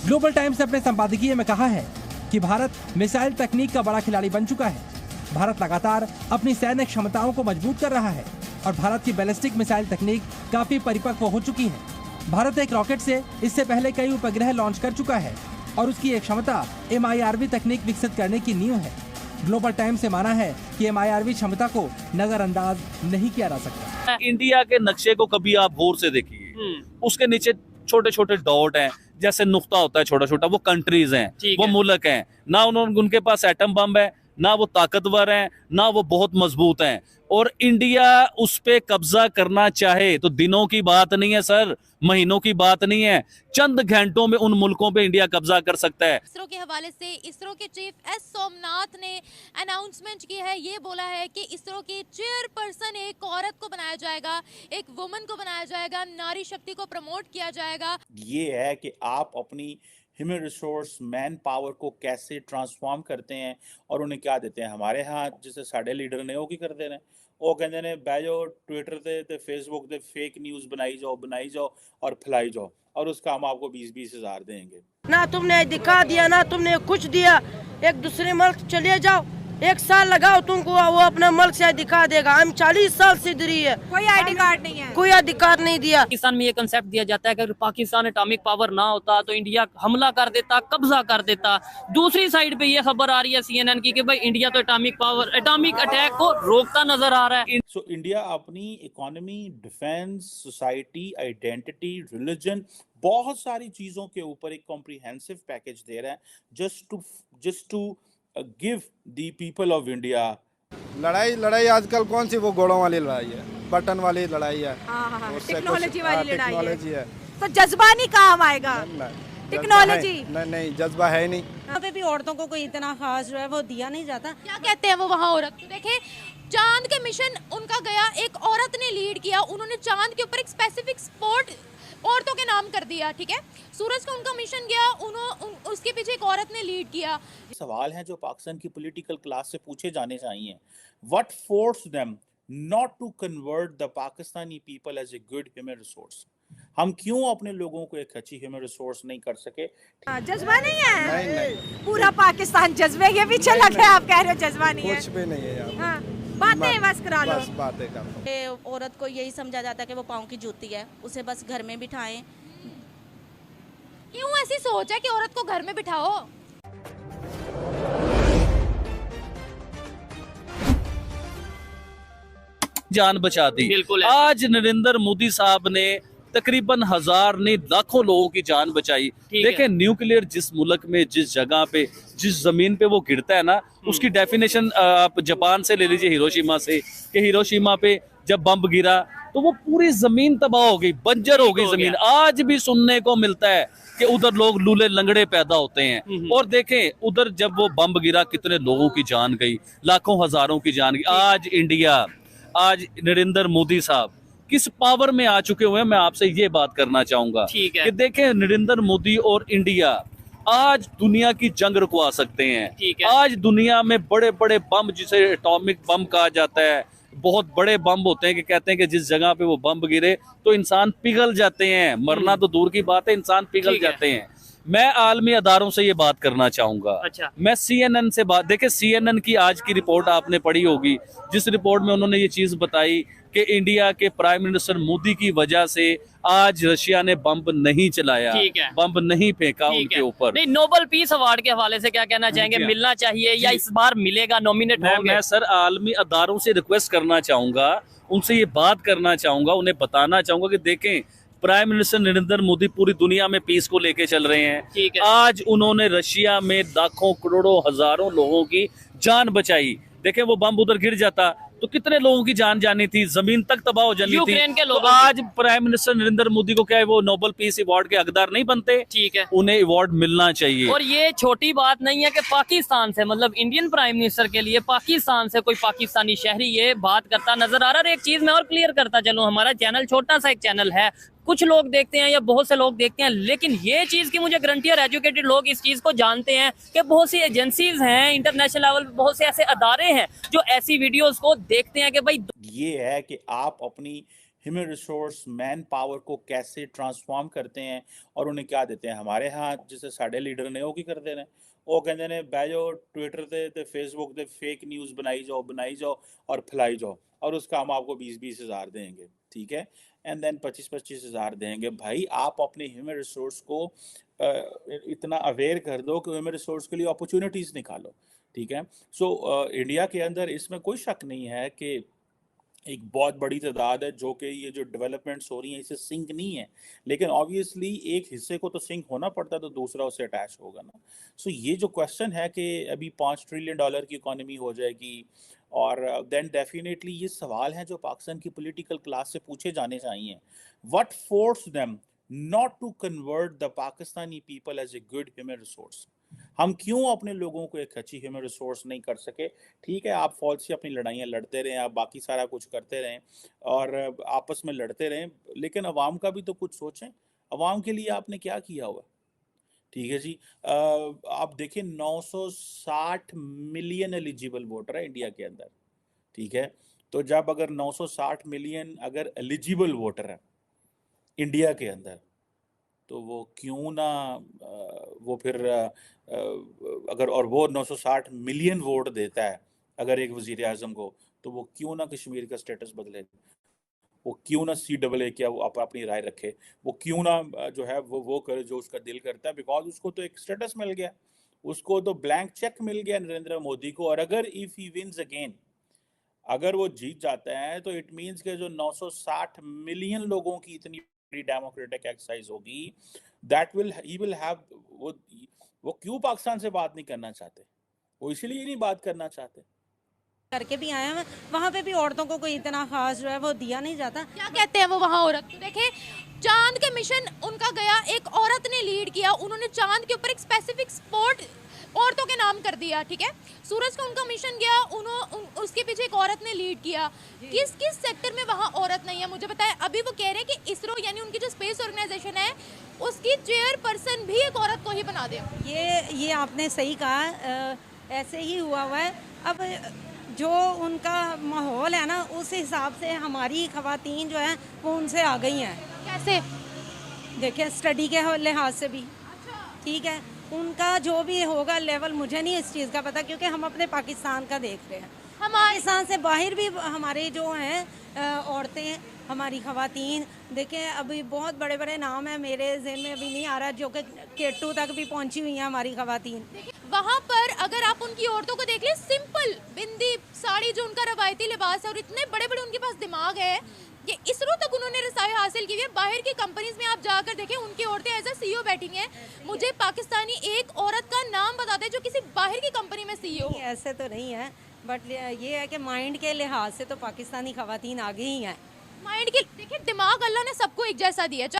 Global times ने अपने संपादकीय में कहा है कि भारत मिसाइल तकनीक का बड़ा खिलाड़ी बन चुका है। भारत लगातार अपनी सैन्य क्षमताओं को मजबूत कर रहा है और भारत की बैलिस्टिक मिसाइल तकनीक काफी परिपक्व हो चुकी है। भारत एक रॉकेट से इससे पहले कई उपग्रह लॉन्च कर चुका है और उसकी एक क्षमता MIRV तकनीक विकसित करने की नींव है। ग्लोबल टाइम्स से माना है कि MIRV क्षमता को नजरअंदाज नहीं किया जा सकता। इंडिया के नक्शे को कभी आप गौर से देखिए, उसके नीचे छोटे छोटे डॉट हैं, जैसे नुक्ता होता है छोटा छोटा, वो कंट्रीज हैं, वो मुल्क हैं। ना उनके पास एटम बम है, ना वो ताकतवर हैं, ना वो बहुत मजबूत हैं। और इंडिया उस पे कब्जा करना चाहे तो दिनों की बात नहीं है सर, महीनों की बात नहीं है, चंद घंटों में उन मुल्कों पे इंडिया कब्जा कर सकता है। इसरो के हवाले से इसरो के चीफ एस सोमनाथ ने अनाउंसमेंट की है। ये बोला है कि इसरो के चेयरपर्सन एक औरत को बनाया जाएगा, एक वुमन को बनाया जाएगा, नारी शक्ति को प्रमोट किया जाएगा। ये है कि आप अपनी ह्यूमन रिसोर्स मैन पावर को कैसे ट्रांसफॉर्म करते हैं और उन्हें क्या देते हैं। हमारे यहाँ जैसे साढ़े लीडर ने वो की करते हैं, वो कहते हैं बह जाओ ट्विटर ते फेसबुक ते फेक न्यूज़ बनाई जाओ और फैलाई जाओ और उसका हम आपको 20-20 हज़ार देंगे। ना तुमने दिखा दिया ना तुमने कुछ दिया। एक दूसरे मुल्क चले जाओ, 1 साल लगाओ, तुमको वो अपना मुल्क से दिखा देगा। हम 40 साल से इधर ही है, कोई आईडी कार्ड नहीं है, कोई अधिकार नहीं दिया। पाकिस्तान में ये कंसेप्ट दिया जाता है कि अगर पाकिस्तान एटॉमिक पावर ना होता तो इंडिया हमला कर देता, कब्जा कर देता। दूसरी साइड पे ये खबर आ रही है CNN की कि भाई इंडिया तो एटॉमिक अटैक को रोकता नजर आ रहा है। सो इंडिया अपनी economy, defence, society, identity, religion, बहुत सारी चीजों के ऊपर एक कॉम्प्रिहेंसिव पैकेज दे रहा है just to give the people of India. लड़ाई आजकल कौन सी वो घोड़ों वाली लड़ाई है, बटन वाली लड़ाई है, टेक्नोलॉजी वाली लड़ाई है। तो जज्बा नहीं काम आएगा, टेक्नोलॉजी नहीं जज्बा है नहीं। यहाँ पे भी औरतों को कोई इतना खास जो है वो दिया नहीं जाता। क्या कहते हैं वो वहाँ औरत? देखे चांद के मिशन उनका गया, एक औरत ने लीड किया, उन्होंने चांद के ऊपर एक स्पेसिफिक स्पॉट औरतों के नाम कर दिया, ठीक है। सूरज का उनका मिशन गया, उसके पीछे एक औरत ने लीड किया। सवाल हैं जो पाकिस्तान की पॉलिटिकल क्लास से पूछे जाने चाहिए। What force them not to convert the Pakistani people as a good human resource? हम क्यों अपने लोगों को एक अच्छी ह्यूमन रिसोर्स नहीं कर सके? जज्बा नहीं है? नहीं। पूरा पाकिस्तान जज्बे के पीछे लगा है, आप कह रहे हो जज्बा नहीं है? कुछ भी नहीं है यार, बातें बस करा लो। बस बातें कर लो। औरत को यही समझा जाता है कि वो पाँव की जूती है, उसे बस घर में बिठाएं। क्यों ऐसी सोच है कि औरत को घर में बिठाओ? जान बचा दी। बिल्कुल। आज नरेंद्र मोदी साहब ने तकरीबन 1000 ने लाखों लोगों की जान बचाई। देखें न्यूक्लियर जिस मुल्क में, जिस जगह पे, जिस जमीन पे वो गिरता है ना, उसकी डेफिनेशन आप जापान से ले लीजिए, हिरोशिमा से, कि हिरोशिमा पे जब बम गिरा तो वो पूरी जमीन तबाह हो गई, बंजर हो गई जमीन। आज भी सुनने को मिलता है कि उधर लोग लूले लंगड़े पैदा होते हैं। और देखें उधर जब वो बम गिरा कितने लोगों की जान गई, लाखों हजारों की जान गई। आज इंडिया, आज नरेंद्र मोदी साहब किस पावर में आ चुके हुए हैं, मैं आपसे ये बात करना चाहूंगा कि देखें नरेंद्र मोदी और इंडिया आज दुनिया की जंग रुकवा सकते हैं। आज दुनिया में बड़े बड़े बम, जिसे एटॉमिक बम कहा जाता है, बहुत बड़े बम होते हैं कि कहते हैं कि जिस जगह पे वो बम गिरे तो इंसान पिघल जाते हैं, मरना तो दूर की बात है, इंसान पिघल जाते हैं। मैं आलमी अदारों से ये बात करना चाहूंगा। अच्छा। मैं CNN से बात, देखिए CNN की आज की रिपोर्ट आपने पढ़ी होगी, जिस रिपोर्ट में उन्होंने ये चीज बताई कि इंडिया के प्राइम मिनिस्टर मोदी की वजह से आज रशिया ने बम नहीं चलाया, बम नहीं फेंका उनके ऊपर। नहीं, नोबेल पीस अवार्ड के हवाले से क्या कहना चाहेंगे? मिलना चाहिए या इस बार मिलेगा, नॉमिनेट होंगे? मैं सर आलमी अदारों से रिक्वेस्ट करना चाहूंगा, उनसे ये बात करना चाहूंगा, उन्हें बताना चाहूंगा कि देखें प्राइम मिनिस्टर नरेंद्र मोदी पूरी दुनिया में पीस को लेके चल रहे हैं। आज उन्होंने रशिया में लाखों करोड़ों हजारों लोगों की जान बचाई। देखें वो बम उधर गिर जाता तो कितने लोगों की जान जानी थी, जमीन तक तबाह हो जानी थी। यूक्रेन के लोग तो आज प्राइम मिनिस्टर नरेंद्र मोदी को क्या है, वो नोबेल पीस अवार्ड के हकदार नहीं बनते? ठीक है, उन्हें अवार्ड मिलना चाहिए। और ये छोटी बात नहीं है कि पाकिस्तान से, मतलब इंडियन प्राइम मिनिस्टर के लिए पाकिस्तान से कोई पाकिस्तानी शहरी ये बात करता नजर आ रहा है। और एक चीज मैं और क्लियर करता चलूं, हमारा चैनल छोटा सा एक चैनल है, कुछ लोग देखते हैं या बहुत से लोग देखते हैं, लेकिन ये चीज की मुझे गारंटी और एजुकेटेड लोग इस चीज को जानते हैं कि बहुत सी एजेंसीज हैं इंटरनेशनल लेवल पे, बहुत से ऐसे अदारे हैं जो ऐसी वीडियोस को देखते हैं कि भाई ये है कि आप अपनी ह्यूमन रिसोर्स मैन पावर को कैसे ट्रांसफॉर्म करते हैं और उन्हें क्या देते हैं हमारे यहाँ जिसे साढ़े लीडर ने वो की करते हैं वो कहते हैं बह जाओ ट्विटर ते फेसबुक ते फेक न्यूज़ बनाई जाओ और फैलाई जाओ और उसका हम आपको 20-20 हज़ार देंगे, ठीक है, एंड देन 25-25 हज़ार देंगे। भाई आप अपने ह्यूमन रिसोर्स को इतना अवेयर कर दो कि ह्यूमन रिसोर्स के लिए अपॉर्चुनिटीज़ निकालो, ठीक है। सो इंडिया के अंदर इसमें कोई शक नहीं है कि एक बहुत बड़ी तादाद है जो कि ये जो डेवलपमेंट्स हो रही हैं इसे सिंक नहीं है, लेकिन ऑब्वियसली एक हिस्से को तो सिंक होना पड़ता है तो दूसरा उससे अटैच होगा ना। सो ये जो क्वेश्चन है कि अभी $5 ट्रिलियन की इकोनॉमी हो जाएगी और देन डेफिनेटली ये सवाल हैं जो पाकिस्तान की पॉलिटिकल क्लास से पूछे जाने चाहिए। What force them not to convert the Pakistani people as a good human resource? हम क्यों अपने लोगों को एक अच्छी ह्यूमन रिसोर्स नहीं कर सके? ठीक है, आप फौज से अपनी लड़ाइयाँ लड़ते रहें, आप बाकी सारा कुछ करते रहें और आपस में लड़ते रहें, लेकिन अवाम का भी तो कुछ सोचें। अवाम के लिए आपने क्या किया हुआ? ठीक है जी, आप देखिए 960 मिलियन एलिजिबल वोटर है इंडिया के अंदर, ठीक है। तो जब अगर 960 मिलियन अगर एलिजिबल वोटर है इंडिया के अंदर, तो वो क्यों ना वो फिर अगर और वो 960 मिलियन वोट देता है अगर एक वजीर आज़म को, तो वो क्यों ना कश्मीर का स्टेटस बदले, वो क्यों ना CAA क्या वो अपनी राय रखे, वो क्यों ना जो है वो करे जो उसका दिल करता है, बिकॉज उसको तो एक स्टेटस मिल गया, उसको तो ब्लैंक चेक मिल गया नरेंद्र मोदी को। और अगर इफ ही विंस अगेन, अगर वो जीत जाता है तो इट मीन्स के जो 960 मिलियन लोगों की इतनी बड़ी डेमोक्रेटिक एक्सरसाइज होगी, that will he will have वो क्यों पाकिस्तान से बात नहीं करना चाहते? वो इसीलिए नहीं बात करना चाहते करके भी आए हैं, वहाँ पे भी औरतों को कोई इतना खास जो है वो दिया नहीं जाता। क्या कहते हैं वो वहाँ औरत? तो देखे चांद के मिशन उनका गया, एक औरत ने लीड किया, उन्होंने चांद के ऊपर एक स्पेसिफिक स्पॉट औरतों के नाम कर दिया, ठीक है। सूरज का उनका मिशन गया, उसके पीछे एक औरत ने लीड किया। किस किस सेक्टर में वहाँ औरत नहीं है मुझे बताएं। अभी वो कह रहे हैं कि इसरो यानी उनकी जो स्पेस ऑर्गेनाइजेशन है उसकी चेयरपर्सन भी एक औरत को ही बना दे। ये आपने सही कहा, ऐसे ही हुआ है। अब जो उनका माहौल है ना, उस हिसाब से हमारी खवातीन जो है वो उनसे आ गई हैं। कैसे? देखिए स्टडी के लिहाज से भी, ठीक है, उनका जो भी होगा लेवल, मुझे नहीं इस चीज़ का पता, क्योंकि हम अपने पाकिस्तान का देख रहे हैं। पाकिस्तान से बाहर भी हमारे जो हैं औरतें, हमारी खवातीन, देखें अभी बहुत बड़े बड़े नाम हैं, मेरे ज़हन में अभी नहीं आ रहा, जो कि K2 तक भी पहुंची हुई हैं हमारी खवातीन। वहाँ पर अगर आप उनकी औरतों को देख लें, सिंपल बिंदी साड़ी जो उनका रवायती लिबास है, और इतने बड़े बड़े उनके पास दिमाग है कि इसरो तक उन्होंने रसाई हासिल की है। बाहर की कंपनीज में आप जाकर देखें, उनकी औरतें एज ए CEO बैठी हैं। मुझे पाकिस्तानी एक औरत का नाम बता दें जो किसी बाहर की कंपनी में CEO हो। ऐसे तो नहीं है, बट ये है कि माइंड के लिहाज से तो पाकिस्तानी खवातीन आगे ही हैं। माइंड के देखिए, दिमाग अल्लाह ने सबको एक जैसा दिया।